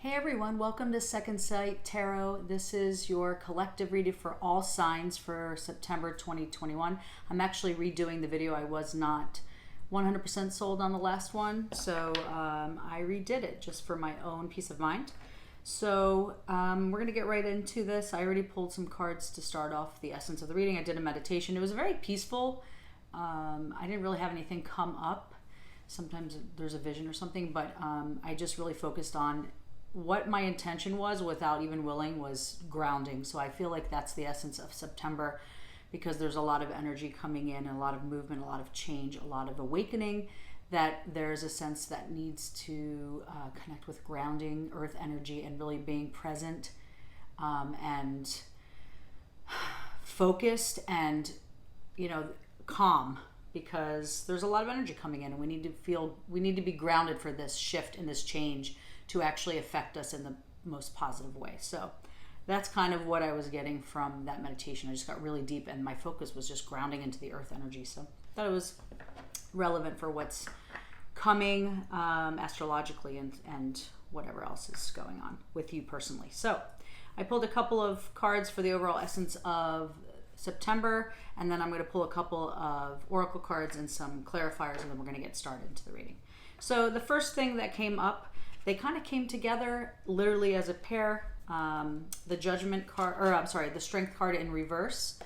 Hey everyone, welcome to Second Sight Tarot. This is your collective reading for all signs for September 2021. I'm actually redoing the video. I was not 100% sold on the last one, so I redid it just for my own peace of mind. So we're going to get right into this. I already pulled some cards to start off the essence of the reading. I did a meditation. It was very peaceful. I didn't really have anything come up. Sometimes there's a vision or something, but I just really focused on what my intention was without even willing was grounding. So I feel like that's the essence of September, because there's a lot of energy coming in, a lot of movement, a lot of change, a lot of awakening, that there's a sense that needs to connect with grounding, earth energy, and really being present and focused and, calm, because there's a lot of energy coming in and we need to be grounded for this shift and this change to actually affect us in the most positive way. So that's kind of what I was getting from that meditation. I just got really deep and my focus was just grounding into the earth energy. So I thought it was relevant for what's coming astrologically and whatever else is going on with you personally. So I pulled a couple of cards for the overall essence of September, and then I'm going to pull a couple of oracle cards and some clarifiers, and then we're going to get started into the reading. So the first thing that came up, they kind of came together literally as a pair. The Judgment card, the Strength card in reverse,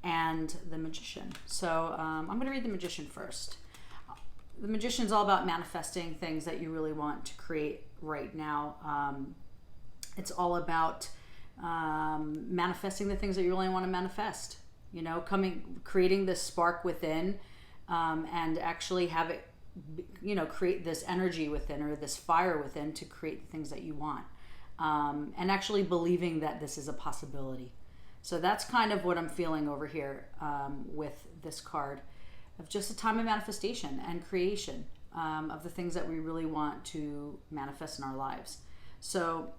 and the Magician. So I'm going to read the Magician first. The Magician is all about manifesting things that you really want to create right now. It's all about manifesting the things that you really want to manifest. Creating this spark within, and actually have it, create this energy within, or this fire within, to create the things that you want, and actually believing that this is a possibility. So that's kind of what I'm feeling over here with this card, of just a time of manifestation and creation of the things that we really want to manifest in our lives. So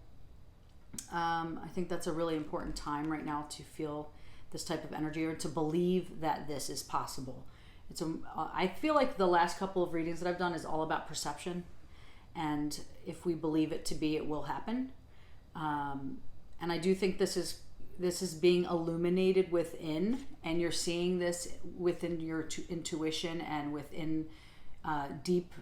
I think that's a really important time right now to feel this type of energy, or to believe that this is possible. I feel like the last couple of readings that I've done is all about perception, and if we believe it to be, it will happen. And I do think this is being illuminated within, and you're seeing this within your intuition and within deep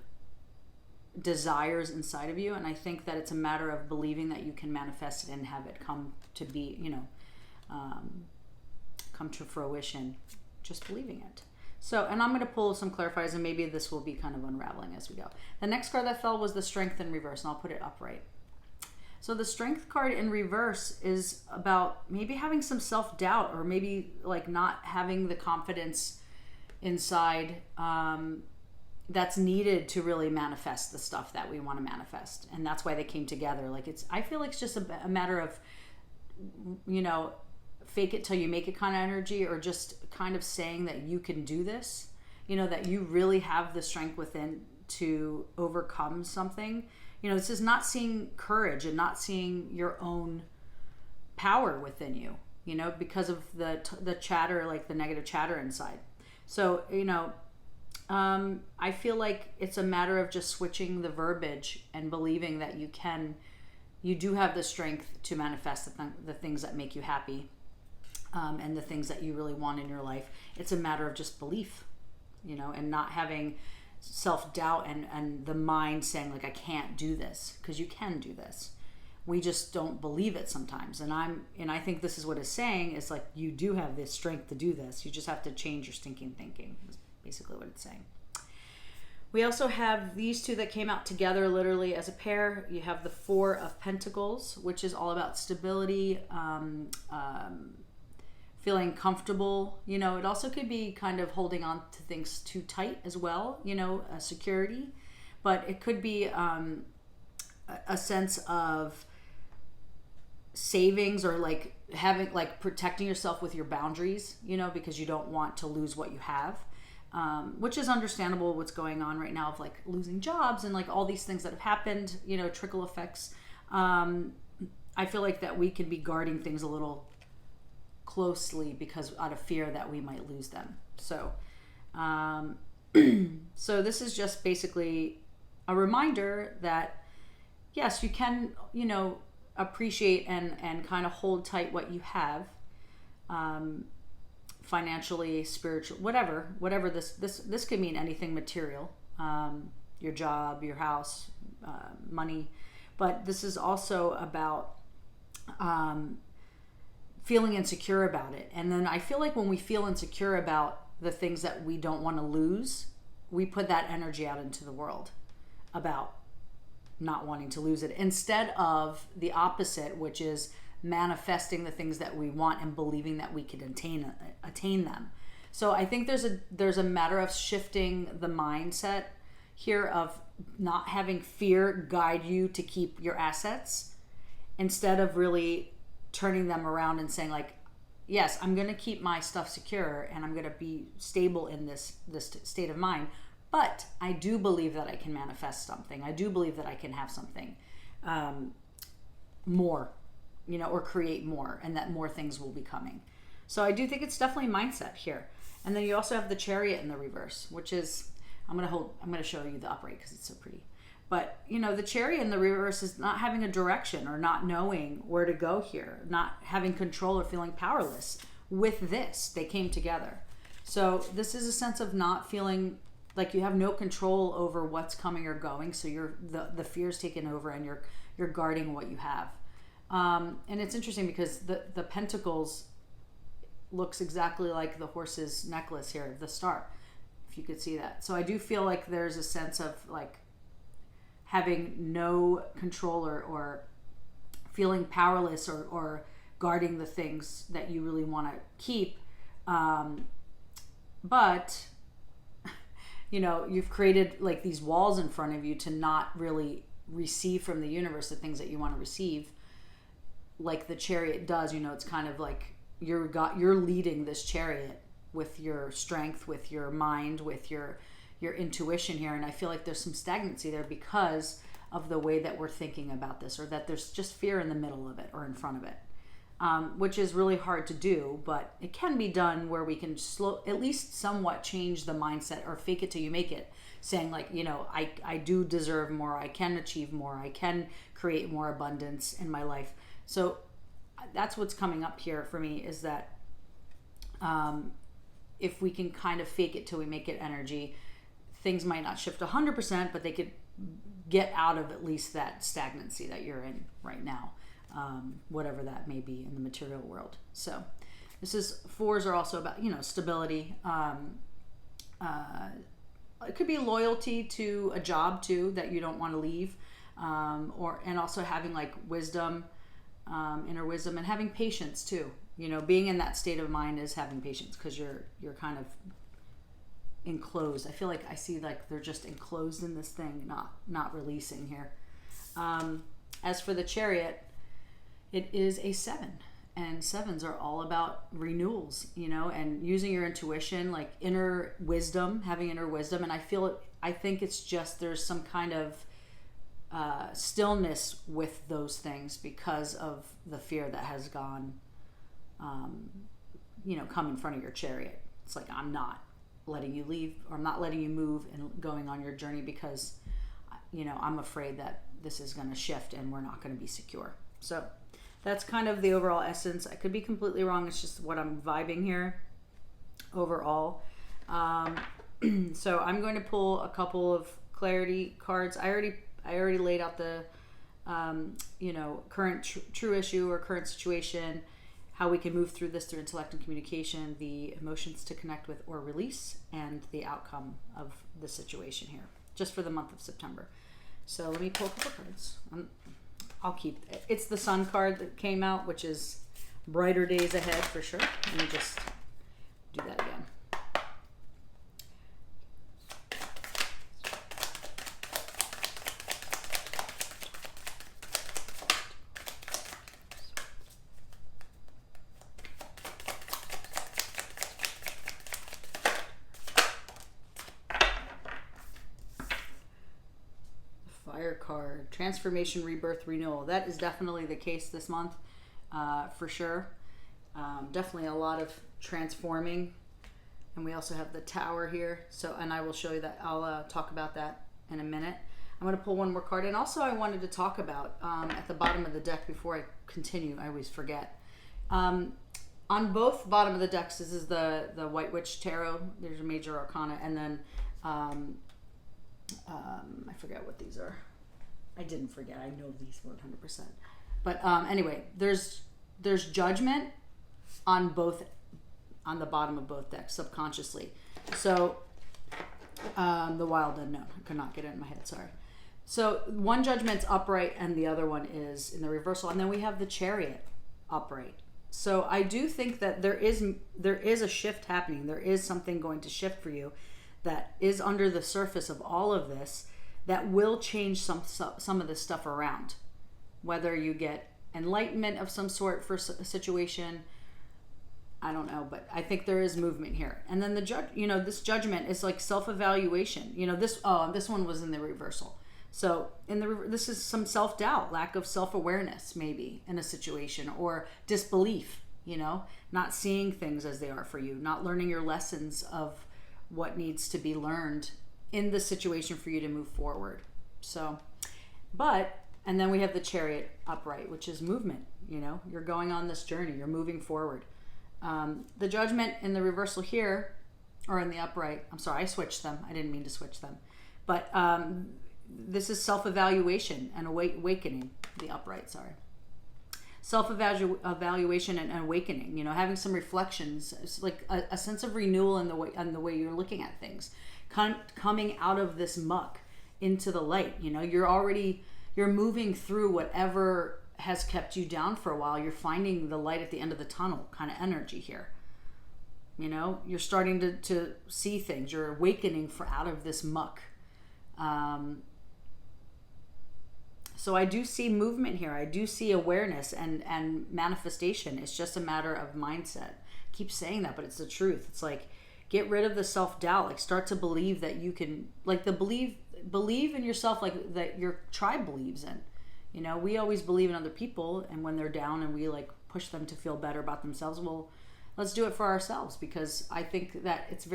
desires inside of you. And I think that it's a matter of believing that you can manifest it and have it come to be, come to fruition, just believing it. So, and I'm going to pull some clarifiers, and maybe this will be kind of unraveling as we go. The next card that fell was the Strength in reverse, and I'll put it upright. So the Strength card in reverse is about maybe having some self-doubt, or maybe like not having the confidence inside that's needed to really manifest the stuff that we want to manifest. And that's why they came together. I feel like it's just a matter of, fake it till you make it kind of energy, or just kind of saying that you can do this, that you really have the strength within to overcome something. This is not seeing courage and not seeing your own power within you, because of the chatter, like the negative chatter inside. So, I feel like it's a matter of just switching the verbiage and believing that you do have the strength to manifest the things that make you happy. And the things that you really want in your life. It's a matter of just belief, and not having self-doubt and the mind saying like, I can't do this, because you can do this. We just don't believe it sometimes. And I think this is what it's saying, is like, you do have this strength to do this. You just have to change your stinking thinking, is basically what it's saying. We also have these two that came out together literally as a pair. You have the Four of Pentacles, which is all about stability, feeling comfortable. It also could be kind of holding on to things too tight as well, security. But it could be a sense of savings, or like having, like protecting yourself with your boundaries, because you don't want to lose what you have, which is understandable what's going on right now, of like losing jobs and like all these things that have happened, trickle effects. I feel like that we can be guarding things a little closely because out of fear that we might lose them. So so this is just basically a reminder that yes, you can, you know, appreciate and kind of hold tight what you have, financially, spiritual, whatever this could mean anything material, your job, your house, money, but this is also about feeling insecure about it. And then I feel like when we feel insecure about the things that we don't want to lose, we put that energy out into the world about not wanting to lose it, instead of the opposite, which is manifesting the things that we want and believing that we can attain them. So I think there's a matter of shifting the mindset here of not having fear guide you to keep your assets, instead of really turning them around and saying like, yes, I'm going to keep my stuff secure and I'm going to be stable in this state of mind, but I do believe that I can manifest something. I do believe that I can have something more, you know, or create more, and that more things will be coming. So I do think it's definitely mindset here. And then you also have the Chariot in the reverse, which is, I'm going to show you the upright because it's so pretty. But, you know, the Chariot in the reverse is not having a direction or not knowing where to go here, not having control or feeling powerless. With this, they came together. So this is a sense of not feeling like you have no control over what's coming or going. So the fear's taken over and you're guarding what you have. And it's interesting because the Pentacles looks exactly like the horse's necklace here, the star, if you could see that. So I do feel like there's a sense of like having no control or feeling powerless or guarding the things that you really want to keep. But, you know, you've created like these walls in front of you to not really receive from the universe the things that you want to receive. Like the Chariot does, you know, it's kind of like you're leading this chariot with your strength, with your mind, with your intuition here. And I feel like there's some stagnancy there because of the way that we're thinking about this, or that there's just fear in the middle of it or in front of it, which is really hard to do, but it can be done where we can at least somewhat change the mindset, or fake it till you make it, saying like, you know, I do deserve more, I can achieve more, I can create more abundance in my life. So that's what's coming up here for me, is that if we can kind of fake it till we make it energy, things might not shift 100%, but they could get out of at least that stagnancy that you're in right now, whatever that may be in the material world. So this is, fours are also about, you know, stability. It could be loyalty to a job too that you don't want to leave, and also having like wisdom, inner wisdom, and having patience too. You know, being in that state of mind is having patience, because you're kind of enclosed. I feel like I see like they're just enclosed in this thing, not releasing here. As for the Chariot, it is a 7, and 7s are all about renewals, you know, and using your intuition, like inner wisdom, having inner wisdom. And I think it's just there's some kind of stillness with those things because of the fear that has gone, you know, come in front of your Chariot. It's like, I'm not letting you leave, or I'm not letting you move and going on your journey because, you know, I'm afraid that this is going to shift and we're not going to be secure. So that's kind of the overall essence. I could be completely wrong. It's just what I'm vibing here overall. So I'm going to pull a couple of clarity cards. I already laid out the, you know, current true issue or current situation, how we can move through this through intellect and communication, the emotions to connect with or release, and the outcome of the situation here, just for the month of September. So let me pull a couple cards. I'll keep it. It's the Sun card that came out, which is brighter days ahead for sure. Let me just do that again. Card, transformation, rebirth, renewal. That is definitely the case this month, for sure. Definitely a lot of transforming. And we also have the Tower here. So, and I will show you that. I'll talk about that in a minute. I'm going to pull one more card. And also I wanted to talk about at the bottom of the deck before I continue, I always forget. On both bottom of the decks, this is the White Witch Tarot. There's a major arcana. And then I forget what these are. I didn't forget. I know these 100%. But anyway, there's judgment on the bottom of both decks subconsciously. So the Wild Unknown. I could not get it in my head. Sorry. So one judgment's upright and the other one is in the reversal. And then we have the Chariot upright. So I do think that there is a shift happening. There is something going to shift for you that is under the surface of all of this that will change some of this stuff around. Whether you get enlightenment of some sort for a situation, I don't know, but I think there is movement here. And then the this judgment is like self-evaluation. This one was in the reversal. So this is some self-doubt, lack of self-awareness maybe in a situation, or disbelief, not seeing things as they are for you, not learning your lessons of what needs to be learned in the situation for you to move forward. So, and then we have the Chariot upright, which is movement. You're going on this journey, you're moving forward. The judgment in the reversal here, or in the upright, I'm sorry, I switched them. I didn't mean to switch them. But this is self-evaluation and awakening, the upright, sorry. Self-evaluation and awakening, having some reflections. It's like a sense of renewal in the way you're looking at things. Coming out of this muck into the light, you're moving through whatever has kept you down for a while. You're finding the light at the end of the tunnel kind of energy here. You're starting to see things. You're awakening out of this muck. So I do see movement here. I do see awareness and manifestation. It's just a matter of mindset. I keep saying that, but it's the truth. It's like, get rid of the self-doubt. Like, start to believe that you can, like, believe in yourself, like that your tribe believes in. We always believe in other people, and when they're down and we like push them to feel better about themselves, well, let's do it for ourselves, because I think that it's a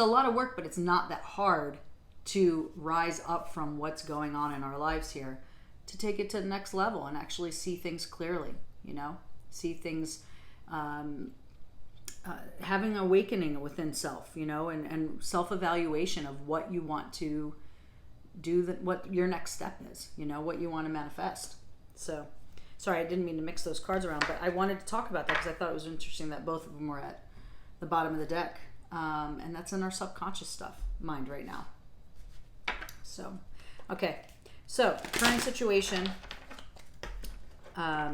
lot of work, but it's not that hard to rise up from what's going on in our lives here, to take it to the next level and actually see things clearly, see things, having awakening within self, and self-evaluation of what you want to do, what your next step is, what you want to manifest. So, sorry, I didn't mean to mix those cards around, but I wanted to talk about that because I thought it was interesting that both of them were at the bottom of the deck. And that's in our subconscious mind right now. So, okay. So, current situation. I'm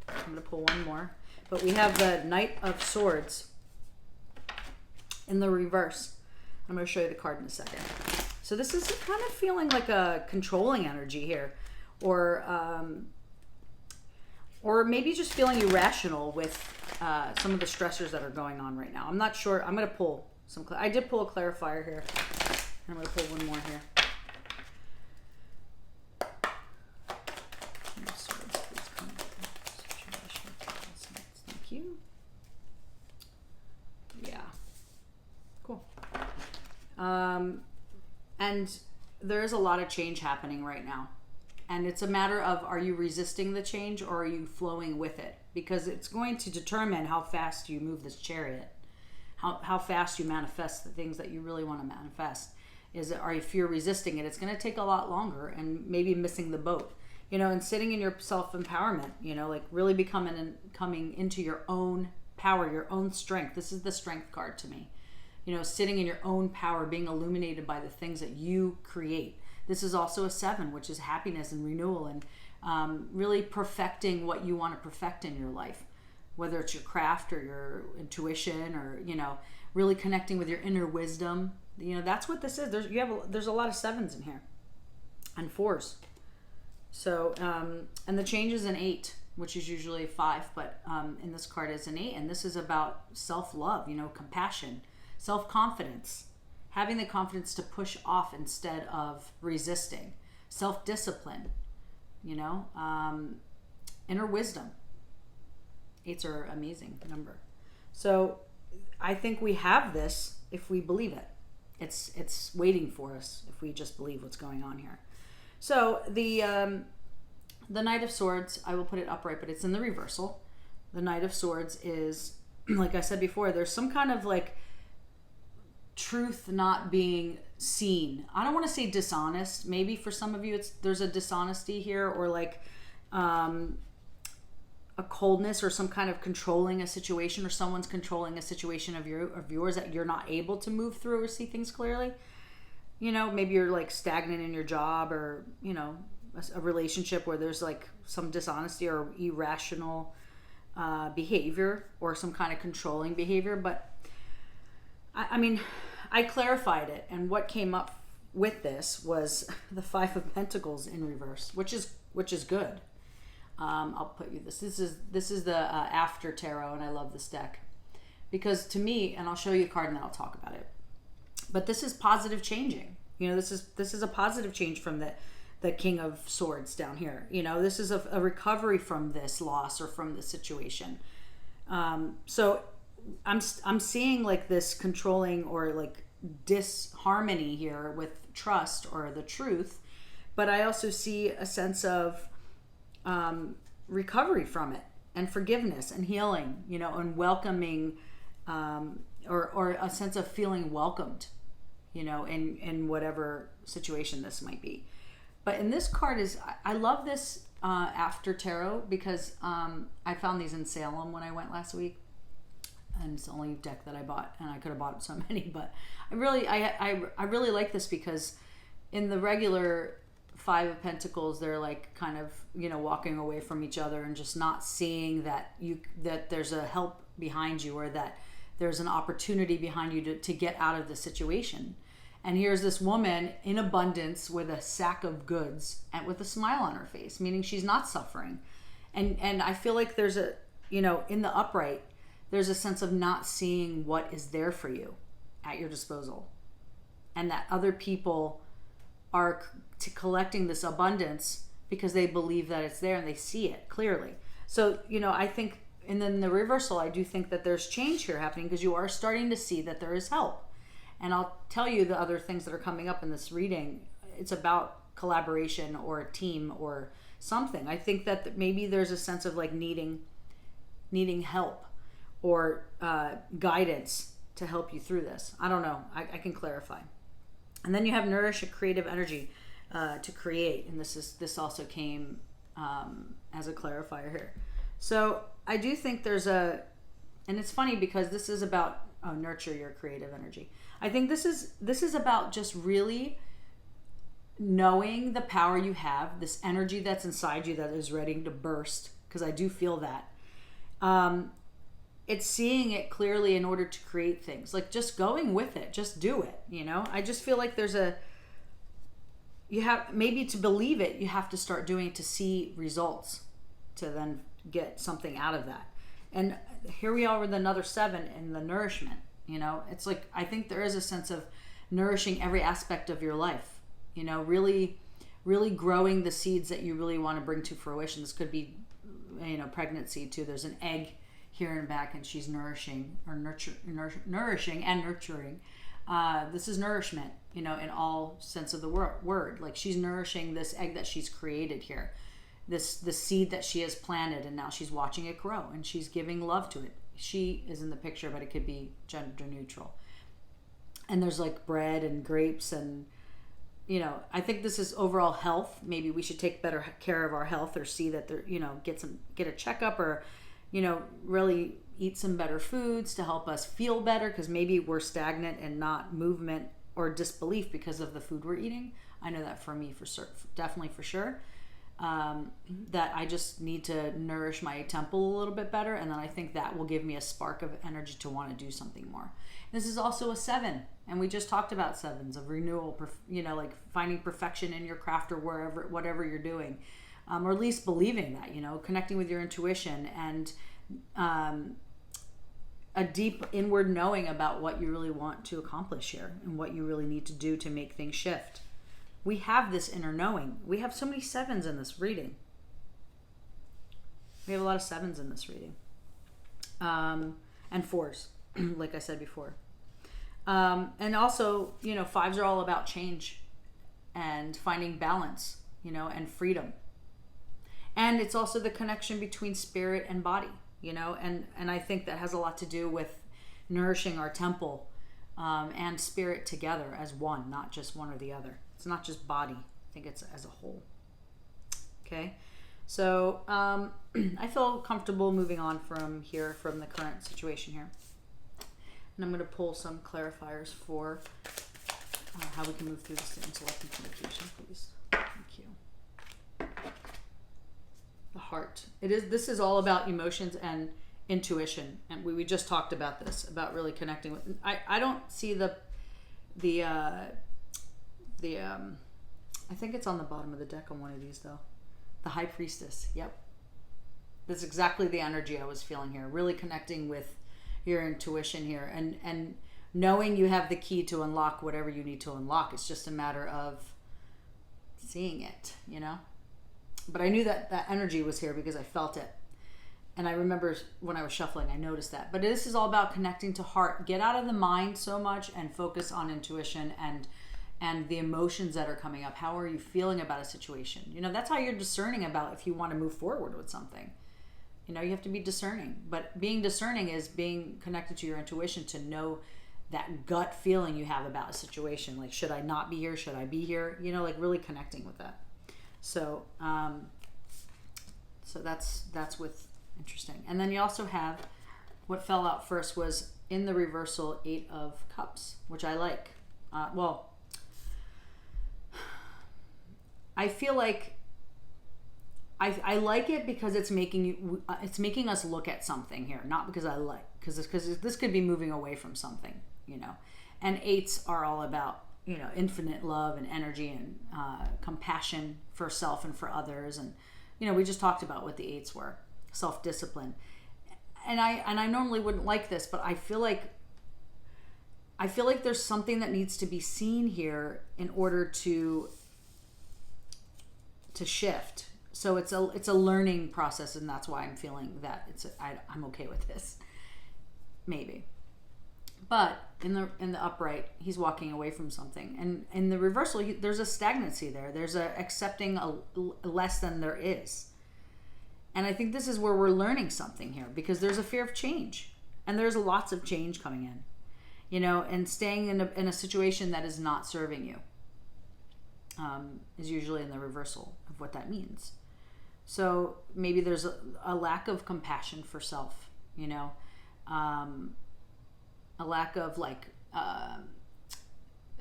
going to pull one more. But we have the Knight of Swords in the reverse. I'm going to show you the card in a second. So this is kind of feeling like a controlling energy here. Or maybe just feeling irrational with some of the stressors that are going on right now. I'm not sure. I'm going to pull some. I did pull a clarifier here. I'm going to pull one more here. Thank you. Yeah. Cool. And there is a lot of change happening right now. And it's a matter of, are you resisting the change or are you flowing with it? Because it's going to determine how fast you move this chariot, how fast you manifest the things that you really want to manifest. If you're resisting it, it's going to take a lot longer and maybe missing the boat. And sitting in your self-empowerment, like really coming into your own power, your own strength. This is the strength card to me. Sitting in your own power, being illuminated by the things that you create. This is also a 7, which is happiness and renewal and really perfecting what you want to perfect in your life, whether it's your craft or your intuition or, really connecting with your inner wisdom. That's what this is. There's a lot of 7s in here and 4s. So, and the change is an 8, which is usually 5, but in this card is an 8. And this is about self-love, compassion, self-confidence, having the confidence to push off instead of resisting, self-discipline, inner wisdom. 8s are amazing number. So I think we have this if we believe it. It's waiting for us if we just believe what's going on here. So the Knight of Swords, I will put it upright, but it's in the reversal. The Knight of Swords is, like I said before, there's some kind of like truth not being seen. I don't want to say dishonest. Maybe for some of you there's a dishonesty here, or like a coldness, or some kind of controlling a situation, or someone's controlling a situation of yours that you're not able to move through or see things clearly. You know, maybe you're like stagnant in your job, or, you know, a relationship where there's like some dishonesty or irrational behavior, or some kind of controlling behavior. But I mean, I clarified it, and what came up with this was the Five of Pentacles in reverse, which is good. I'll put you this. This is the After Tarot, and I love this deck because to me, and I'll show you a card and then I'll talk about it. But this is positive changing. You know, this is a positive change from the King of Swords down here. You know, this is a recovery from this loss or from this situation. So I'm seeing like this controlling or like disharmony here with trust or the truth, but I also see a sense of recovery from it, and forgiveness and healing, you know, and welcoming, or a sense of feeling welcomed, you know, in whatever situation this might be. But in this card I love this After Tarot because I found these in Salem when I went last week, and it's the only deck that I bought, and I could have bought so many, but I really like this because in the regular Five of Pentacles, they're like kind of, you know, walking away from each other and just not seeing that there's a help behind you, or that there's an opportunity behind you to get out of the situation. And here's this woman in abundance with a sack of goods and with a smile on her face, meaning she's not suffering. And I feel like there's a, you know, in the upright, there's a sense of not seeing what is there for you at your disposal, and that other people are collecting this abundance because they believe that it's there and they see it clearly. So, you know, I think, and then the reversal, I do think that there's change here happening because you are starting to see that there is help. And I'll tell you the other things that are coming up in this reading. It's about collaboration or a team or something. I think that maybe there's a sense of like needing help or guidance to help you through this. I don't know. I can clarify. And then you have nourish a creative energy to create, and this also came as a clarifier here. So I do think there's and it's funny because this is about nurture your creative energy. I think this is about just really knowing the power you have, this energy that's inside you that is ready to burst, because I do feel that. It's seeing it clearly in order to create things, like just going with it, just do it. You know, I just feel like you have, maybe to believe it, you have to start doing it to see results, to then get something out of that. And here we are with another 7 in the nourishment. You know, it's like, I think there is a sense of nourishing every aspect of your life, you know, really, really growing the seeds that you really want to bring to fruition. This could be, you know, pregnancy too. There's an egg here and back, and she's nourishing and nurturing. This is nourishment, you know, in all sense of the word. Like, she's nourishing this egg that she's created here, the seed that she has planted, and now she's watching it grow, and she's giving love to it. She is in the picture, but it could be gender neutral. And there's like bread and grapes, and, you know, I think this is overall health. Maybe we should take better care of our health, or see that they're, you know, get a checkup, or, you know, really eat some better foods to help us feel better, because maybe we're stagnant and not movement or disbelief because of the food we're eating. I know that for me, definitely for sure. That I just need to nourish my temple a little bit better, and then I think that will give me a spark of energy to want to do something more. This is also a 7, and we just talked about 7s of renewal, you know, like finding perfection in your craft or whatever you're doing, or at least believing that, you know, connecting with your intuition, and a deep inward knowing about what you really want to accomplish here and what you really need to do to make things shift. We have this inner knowing. We have so many 7s in this reading. We have a lot of 7s in this reading. And 4s, like I said before. And also, you know, fives are all about change and finding balance, you know, and freedom. And it's also the connection between spirit and body, you know, and I think that has a lot to do with nourishing our temple and spirit together as one, not just one or the other. It's not just body. I think it's as a whole. Okay. So I feel comfortable moving on from here, from the current situation here. And I'm going to pull some clarifiers for how we can move through this intellect and communication, please. Thank you. The heart. This is all about emotions and intuition, and we just talked about this, about really connecting with. I don't see the I think it's on the bottom of the deck on one of these though. The High Priestess. Yep. That's exactly the energy I was feeling here. Really connecting with your intuition here, and knowing you have the key to unlock whatever you need to unlock. It's just a matter of seeing it, you know. But I knew that energy was here because I felt it. And I remember when I was shuffling, I noticed that. But this is all about connecting to heart. Get out of the mind so much and focus on intuition and the emotions that are coming up. How are you feeling about a situation? You know, that's how you're discerning about if you want to move forward with something. You know, you have to be discerning. But being discerning is being connected to your intuition to know that gut feeling you have about a situation. Like, should I not be here? Should I be here? You know, like really connecting with that. So, so that's with interesting. And then you also have, what fell out first was in the reversal, 8 of Cups, which I like. Well, I feel like I like it because it's making us look at something here, not because because this could be moving away from something, you know. And 8s are all about, you know, infinite love and energy and compassion for self and for others. And, you know, we just talked about what the 8s were, self-discipline. And I normally wouldn't like this, but I feel like there's something that needs to be seen here in order to shift. So it's a learning process, and that's why I'm feeling that I'm okay with this, maybe. But in the upright, he's walking away from something, and in the reversal, there's a stagnancy there. There's a accepting a less than there is, and I think this is where we're learning something here, because there's a fear of change, and there's lots of change coming in, you know, and staying in a situation that is not serving you is usually in the reversal of what that means. So maybe there's a lack of compassion for self, you know. A lack of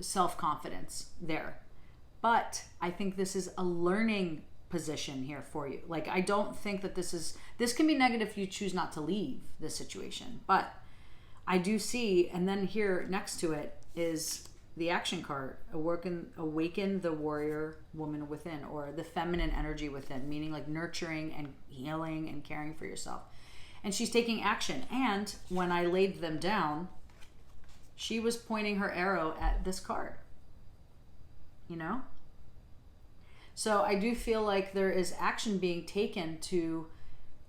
self-confidence there. But I think this is a learning position here for you. Like, I don't think that this can be negative if you choose not to leave this situation. But I do see, and then here next to it is the action card, awaken the warrior woman within, or the feminine energy within, meaning like nurturing and healing and caring for yourself. And she's taking action. And when I laid them down, she was pointing her arrow at this card, you know? So I do feel like there is action being taken to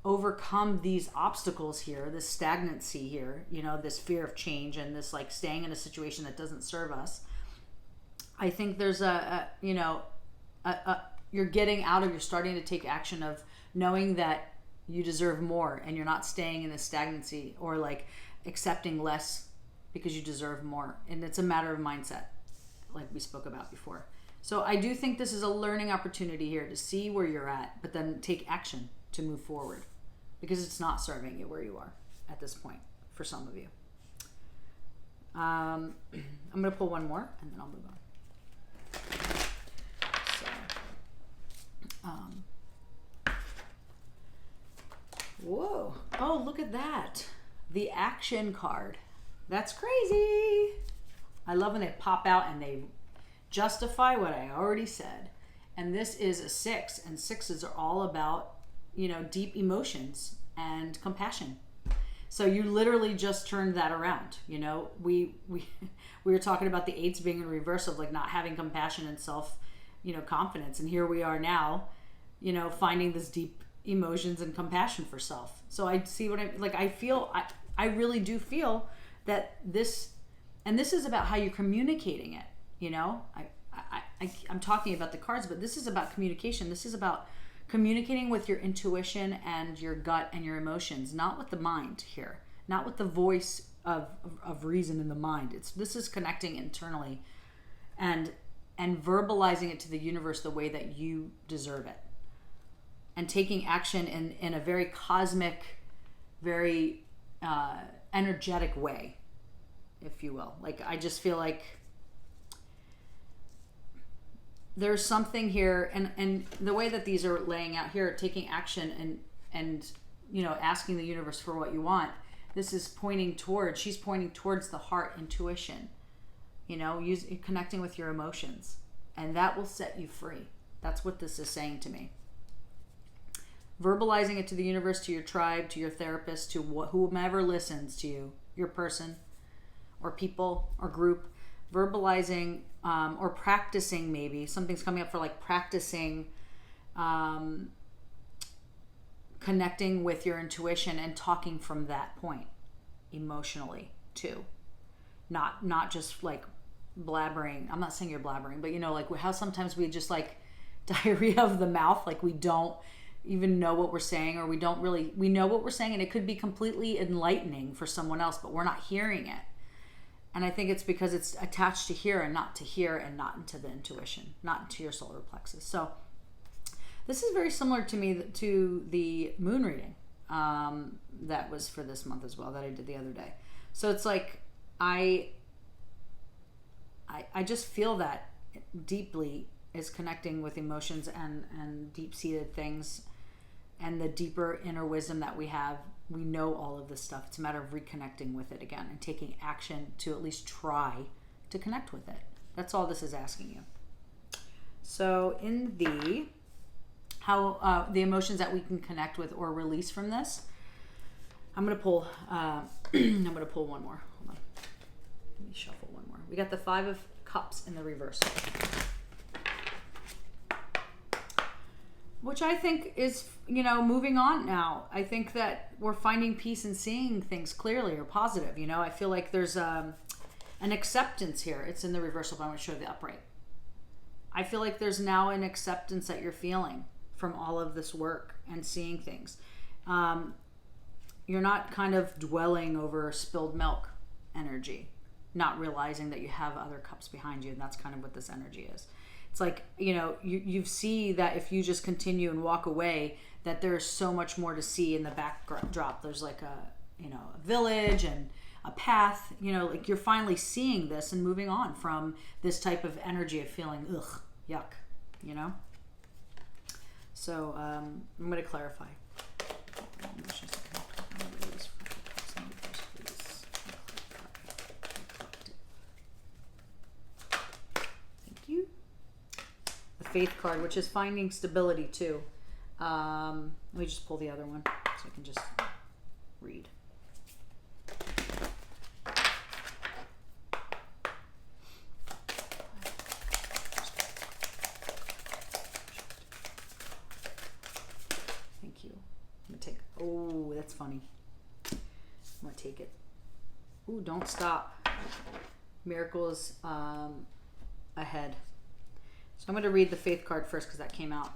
overcome these obstacles here, this stagnancy here, you know, this fear of change and this like staying in a situation that doesn't serve us. I think there's you're starting to take action of knowing that you deserve more, and you're not staying in this stagnancy or like accepting less because you deserve more. And it's a matter of mindset, like we spoke about before. So I do think this is a learning opportunity here to see where you're at, but then take action to move forward, because it's not serving you where you are at this point for some of you. I'm going to pull one more and then I'll move on. So, whoa. Oh, look at that. The action card. That's crazy. I love when they pop out and they justify what I already said. And this is a 6, and 6s are all about, you know, deep emotions and compassion. So you literally just turned that around. You know, we were talking about the 8s being in reverse of like not having compassion and self, you know, confidence. And here we are now, you know, finding this deep emotions and compassion for self. So I see what I really do feel that this And this is about how you're communicating it. You know, I'm talking about the cards, but this is about communication. This is about communicating with your intuition and your gut and your emotions, not with the mind here, not with the voice of reason in the mind. This is connecting internally and verbalizing it to the universe the way that you deserve it, and taking action in a very cosmic, very energetic way, if you will. Like, I just feel like there's something here, and the way that these are laying out here, taking action and you know, asking the universe for what you want. This is she's pointing towards the heart intuition, you know, connecting with your emotions, and that will set you free. That's what this is saying to me. Verbalizing it to the universe, to your tribe, to your therapist, to whomever listens to you, your person or people or group. Verbalizing or practicing, maybe something's coming up for like practicing connecting with your intuition and talking from that point emotionally too, not just like blabbering. I'm not saying you're blabbering, but you know, like how sometimes we just like diarrhea of the mouth, like we don't even know what we're saying, or we know what we're saying and it could be completely enlightening for someone else, but we're not hearing it. And I think it's because it's attached to here and not into the intuition, not into your solar plexus. So this is very similar to me to the moon reading that was for this month as well, that I did the other day. So it's like I just feel that deeply is connecting with emotions and deep-seated things and the deeper inner wisdom that we have. We know all of this stuff. It's a matter of reconnecting with it again and taking action to at least try to connect with it. That's all this is asking you. So in the emotions that we can connect with or release from this, I'm gonna pull one more. Hold on. Let me shuffle one more. We got the 5 of Cups in the reverse, which I think is, you know, moving on now. I think that we're finding peace and seeing things clearly or positive. You know, I feel like there's an acceptance here. It's in the reversal, but I'm going to show the upright. I feel like there's now an acceptance that you're feeling from all of this work and seeing things. You're not kind of dwelling over spilled milk energy, not realizing that you have other cups behind you, and that's kind of what this energy is. It's like, you know, you see that if you just continue and walk away, that there's so much more to see in the backdrop. There's like a village and a path, you know, like you're finally seeing this and moving on from this type of energy of feeling, ugh, yuck, you know? So I'm going to clarify. Faith card, which is finding stability too. Let me just pull the other one so I can just read. Thank you. I'm gonna take, oh, that's funny. I'm gonna take it. Ooh, don't stop. Miracles ahead. So I'm going to read the Faith card first because that came out.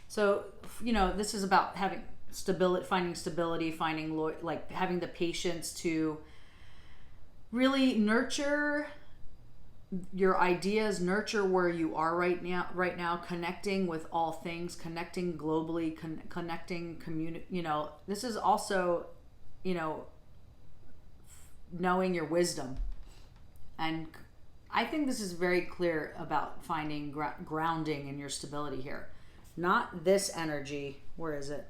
So, you know, this is about having stability, finding like having the patience to really nurture your ideas, nurture where you are right now, connecting with all things, connecting globally, connecting you know, this is also, you know, knowing your wisdom. And I think this is very clear about finding grounding in your stability here. Not this energy. Where is it?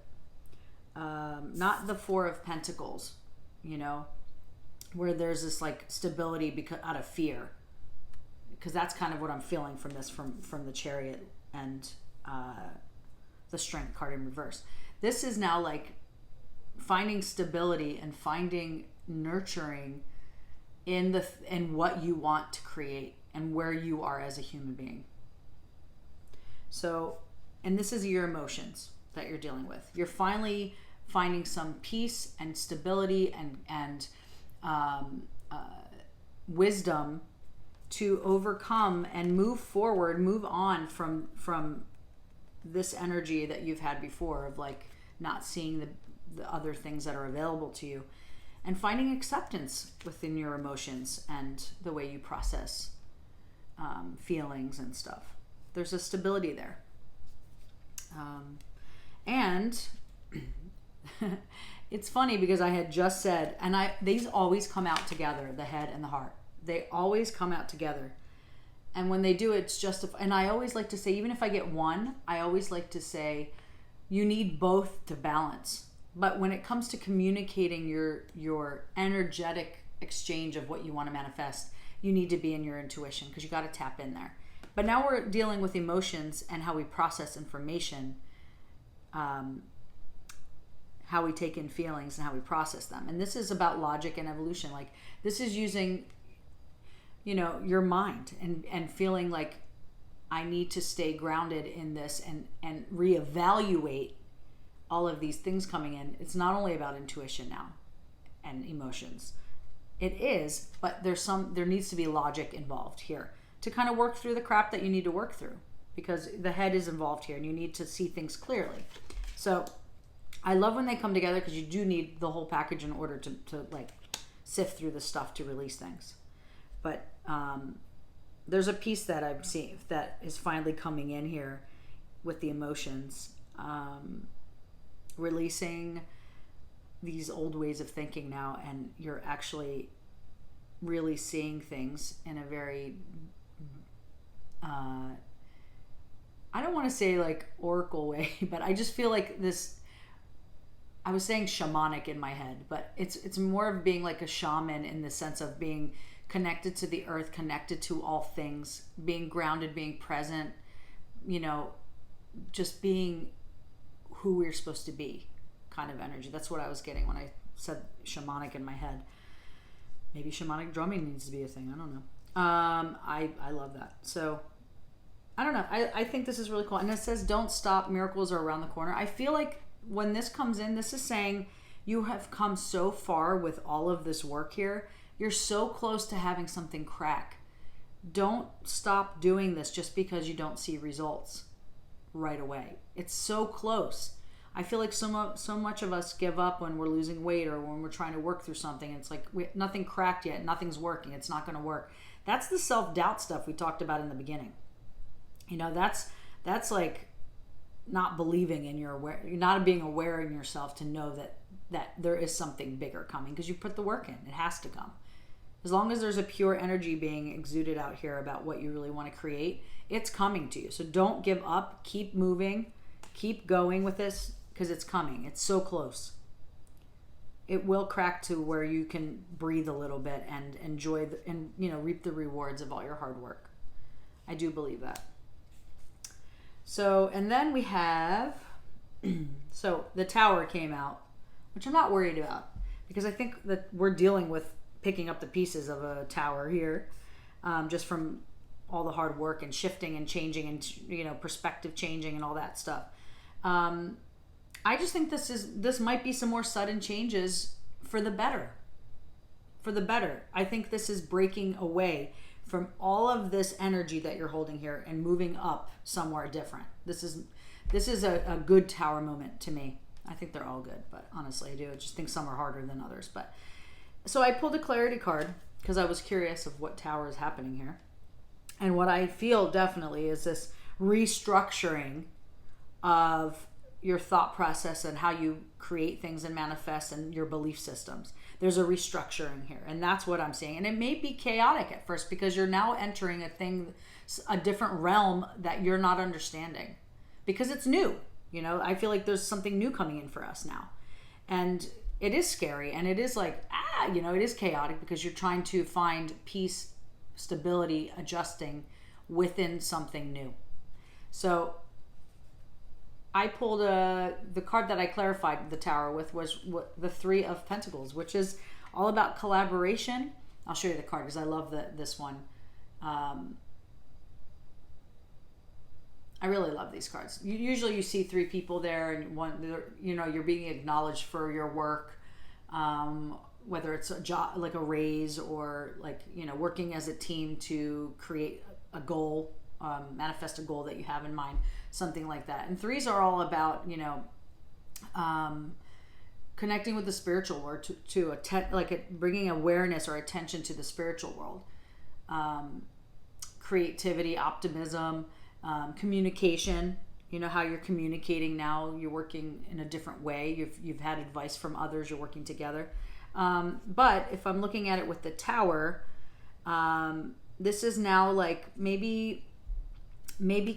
Not the 4 of Pentacles, you know, where there's this like stability because out of fear. Because that's kind of what I'm feeling from this, from the Chariot and the Strength card in reverse. This is now like finding stability and finding nurturing in what you want to create and where you are as a human being. So, and this is your emotions that you're dealing with. You're finally finding some peace and stability and wisdom to overcome and move forward, move on from this energy that you've had before of like not seeing the other things that are available to you, and finding acceptance within your emotions and the way you process feelings and stuff. There's a stability there. And it's funny because I had just said, and these always come out together, the head and the heart. They always come out together. And when they do, it's just, and I always like to say, even if I get one, I always like to say, you need both to balance. But when it comes to communicating your energetic exchange of what you want to manifest, you need to be in your intuition because you got to tap in there. But now we're dealing with emotions and how we process information, how we take in feelings and how we process them. And this is about logic and evolution. Like, this is using, your mind and feeling like I need to stay grounded in this and reevaluate all of these things coming in. It's not only about intuition now and emotions. It is, but there needs to be logic involved here to kind of work through the crap that you need to work through, because the head is involved here and you need to see things clearly. So I love when they come together because you do need the whole package in order to like sift through the stuff to release things. But there's a piece that I've seen that is finally coming in here with the emotions, releasing these old ways of thinking now, and you're actually really seeing things in a very I don't want to say like oracle way, but I just feel like this, I was saying shamanic in my head, but it's more of being like a shaman in the sense of being connected to the earth, connected to all things, being grounded, being present, just being who we're supposed to be kind of energy. That's what I was getting when I said shamanic in my head. Maybe shamanic drumming needs to be a thing. I don't know. I love that. So I don't know. I think this is really cool. And it says, don't stop. Miracles are around the corner. I feel like when this comes in, this is saying you have come so far with all of this work here. You're so close to having something crack. Don't stop doing this just because you don't see results right away. It's so close. I feel like so much of us give up when we're losing weight or when we're trying to work through something. It's like nothing cracked yet. Nothing's working. It's not going to work. That's the self-doubt stuff we talked about in the beginning. That's like not believing in not being aware in yourself to know that there is something bigger coming because you put the work in. It has to come. As long as there's a pure energy being exuded out here about what you really want to create, it's coming to you. So don't give up. Keep moving. Keep going with this because it's coming. It's so close. It will crack to where you can breathe a little bit and enjoy reap the rewards of all your hard work. I do believe that. So, and then we have, so the tower came out, which I'm not worried about because I think that we're dealing with picking up the pieces of a tower here, just from all the hard work and shifting and changing and, perspective changing and all that stuff. I just think this might be some more sudden changes for the better. For the better. I think this is breaking away from all of this energy that you're holding here and moving up somewhere different. This is a good tower moment to me. I think they're all good, but honestly I do. I just think some are harder than others. But so I pulled a clarity card because I was curious of what tower is happening here. And what I feel definitely is this restructuring of your thought process and how you create things and manifest and your belief systems. There's a restructuring here, and that's what I'm seeing. And it may be chaotic at first because you're now entering a different realm that you're not understanding because it's new. I feel like there's something new coming in for us now. And it is scary, and it is like, it is chaotic because you're trying to find peace, stability, adjusting within something new. So I pulled the card that I clarified the tower with was the Three of Pentacles, which is all about collaboration. I'll show you the card because I love this one. I really love these cards. Usually you see three people there and one, you're being acknowledged for your work. whether it's a job, like a raise, or like, you know, working as a team to create a goal, manifest a goal that you have in mind, something like that. And threes are all about, you know, connecting with the spiritual world, bringing awareness or attention to the spiritual world, creativity, optimism, communication. You know how you're communicating now. You're working in a different way. You've had advice from others. You're working together. But if I'm looking at it with the Tower, this is now like maybe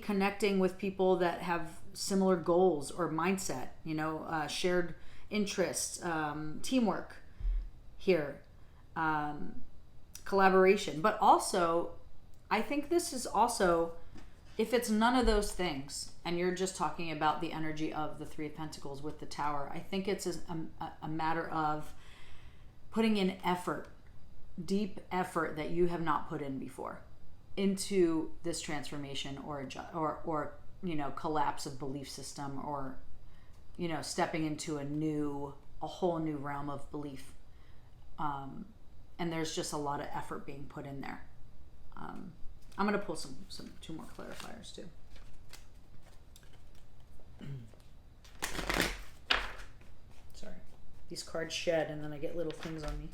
connecting with people that have similar goals or mindset. You know, shared interests, teamwork here, collaboration. But also, I think this is also, if it's none of those things and you're just talking about the energy of the Three of Pentacles with the Tower, I think it's a matter of putting in effort, deep effort that you have not put in before into this transformation or you know, collapse of belief system, or, you know, stepping into a whole new realm of belief. And there's just a lot of effort being put in there. I'm going to pull some two more clarifiers too. Sorry. These cards shed and then I get little things on me.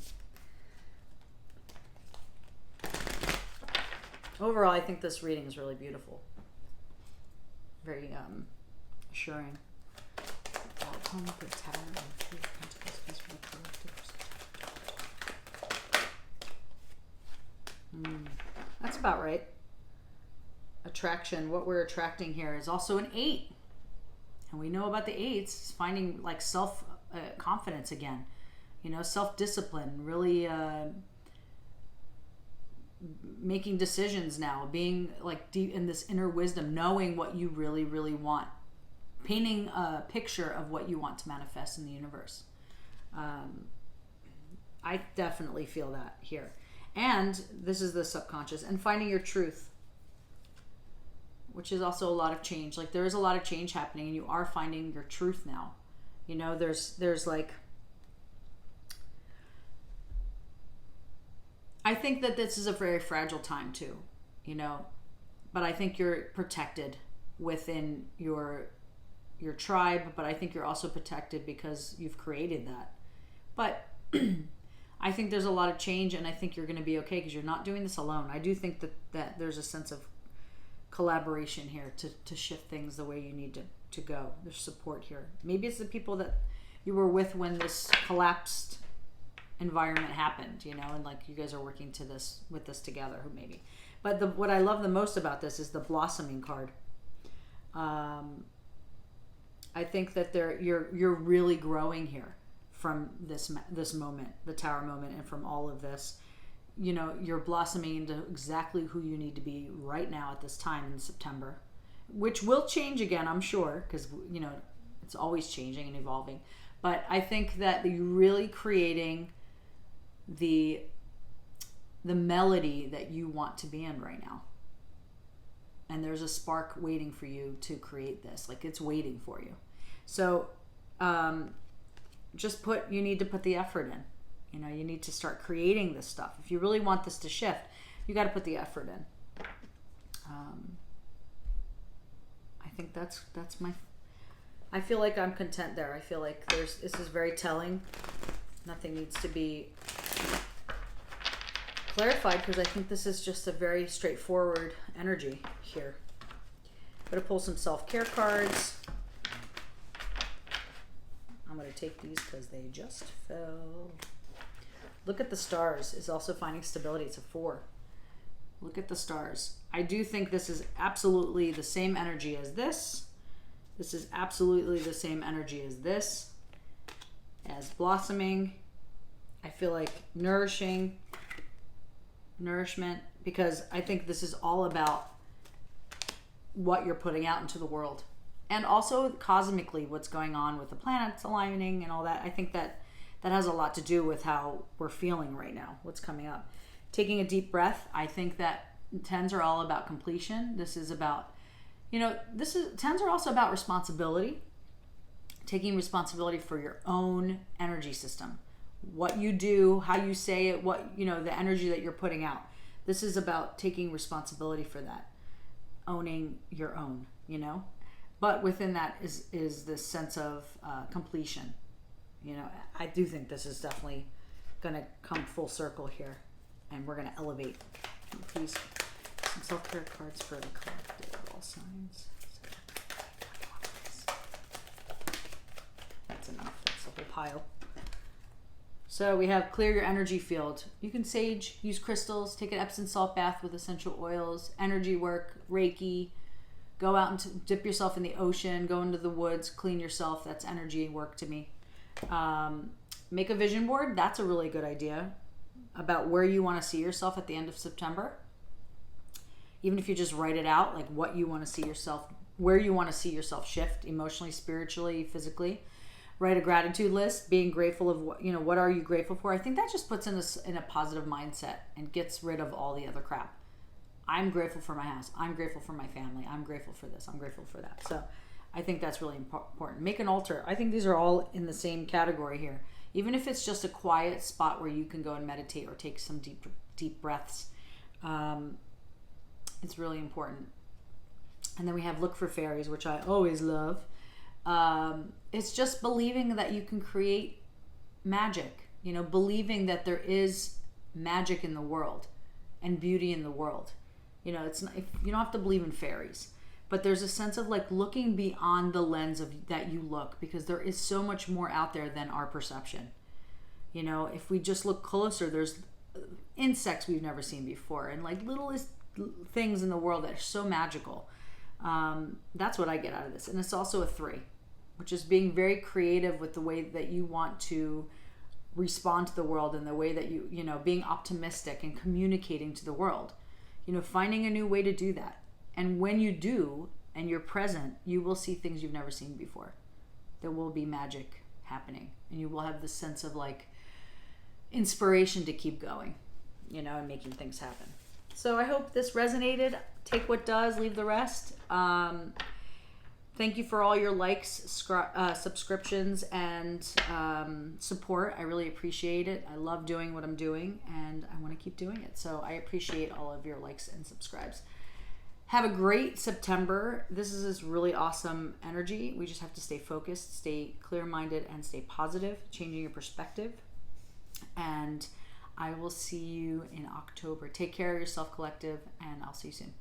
Overall, I think this reading is really beautiful. Very assuring. The Tower of Three of Pentacles, peace for the collective. That's about right. Attraction. What we're attracting here is also an 8. And we know about the 8s, is finding like self confidence again. You know, self-discipline, really making decisions now, being like deep in this inner wisdom, knowing what you really, really want. Painting a picture of what you want to manifest in the universe. I definitely feel that here. And this is the subconscious. And finding your truth, which is also a lot of change. Like, there is a lot of change happening, and you are finding your truth now. You know, there's like, I think that this is a very fragile time too, you know, but I think you're protected within your tribe, but I think you're also protected because you've created that. But I think there's a lot of change, and I think you're going to be okay because you're not doing this alone. I do think that there's a sense of collaboration here to shift things the way you need to go. There's support here. Maybe it's the people that you were with when this collapsed environment happened, you know, and like you guys are working with this together, who maybe. But what I love the most about this is the blossoming card. I think that you're really growing here from this moment, the Tower moment, and from all of this. You know, you're blossoming into exactly who you need to be right now at this time in September, which will change again, I'm sure, because, you know, it's always changing and evolving. But I think that you're really creating the melody that you want to be in right now. And there's a spark waiting for you to create this. Like, it's waiting for you. So you need to put the effort in. You know, you need to start creating this stuff. If you really want this to shift, you got to put the effort in. I think that's I feel like I'm content there. I feel like this is very telling. Nothing needs to be clarified because I think this is just a very straightforward energy here. I'm going to pull some self-care cards. I'm going to take these because they just fell. Look at the stars is also finding stability. It's a 4. Look at the stars. I do think this is absolutely the same energy as this. This is absolutely the same energy as this. As blossoming. I feel like nourishment, because I think this is all about what you're putting out into the world. And also cosmically what's going on with the planets aligning and all that. I think that has a lot to do with how we're feeling right now, what's coming up. Taking a deep breath. I think that 10s are all about completion. This is about, you know, 10s are also about responsibility. Taking responsibility for your own energy system. what you do, how you say it, what, you know, the energy that you're putting out. This is about taking responsibility for that, owning your own, you know. But within that is this sense of completion. You know, I do think this is definitely going to come full circle here, and we're going to elevate. Please, some self-care cards for the collective, all signs. That's enough. That's the whole pile. So we have clear your energy field. You can sage, use crystals, take an Epsom salt bath with essential oils, energy work, Reiki, go out and dip yourself in the ocean, go into the woods, clean yourself. That's energy work to me. Make a vision board. That's a really good idea about where you want to see yourself at the end of September. Even if you just write it out, like what you want to see yourself, where you want to see yourself shift emotionally, spiritually, physically. Write a gratitude list, being grateful of what, you know, what are you grateful for? I think that just puts in a positive mindset and gets rid of all the other crap. I'm grateful for my house. I'm grateful for my family. I'm grateful for this. I'm grateful for that. So I think that's really important. Make an altar. I think these are all in the same category here. Even if it's just a quiet spot where you can go and meditate or take some deep breaths, it's really important. And then we have look for fairies, which I always love. It's just believing that you can create magic, you know, believing that there is magic in the world and beauty in the world. You know, it's not, you don't have to believe in fairies, but there's a sense of like looking beyond the lens of that you look, because there is so much more out there than our perception. You know, if we just look closer, there's insects we've never seen before, and like littlest things in the world that are so magical. That's what I get out of this. And it's also a 3, which is being very creative with the way that you want to respond to the world, and the way that you know, being optimistic and communicating to the world, you know, finding a new way to do that. And when you do, and you're present, you will see things you've never seen before. There will be magic happening, and you will have this sense of like inspiration to keep going, you know, and making things happen. So I hope this resonated. Take what does, leave the rest. Thank you for all your likes, subscriptions, and support. I really appreciate it. I love doing what I'm doing, and I want to keep doing it. So I appreciate all of your likes and subscribes. Have a great September. This is this really awesome energy. We just have to stay focused, stay clear-minded, and stay positive, changing your perspective. And I will see you in October. Take care of yourself, collective, and I'll see you soon.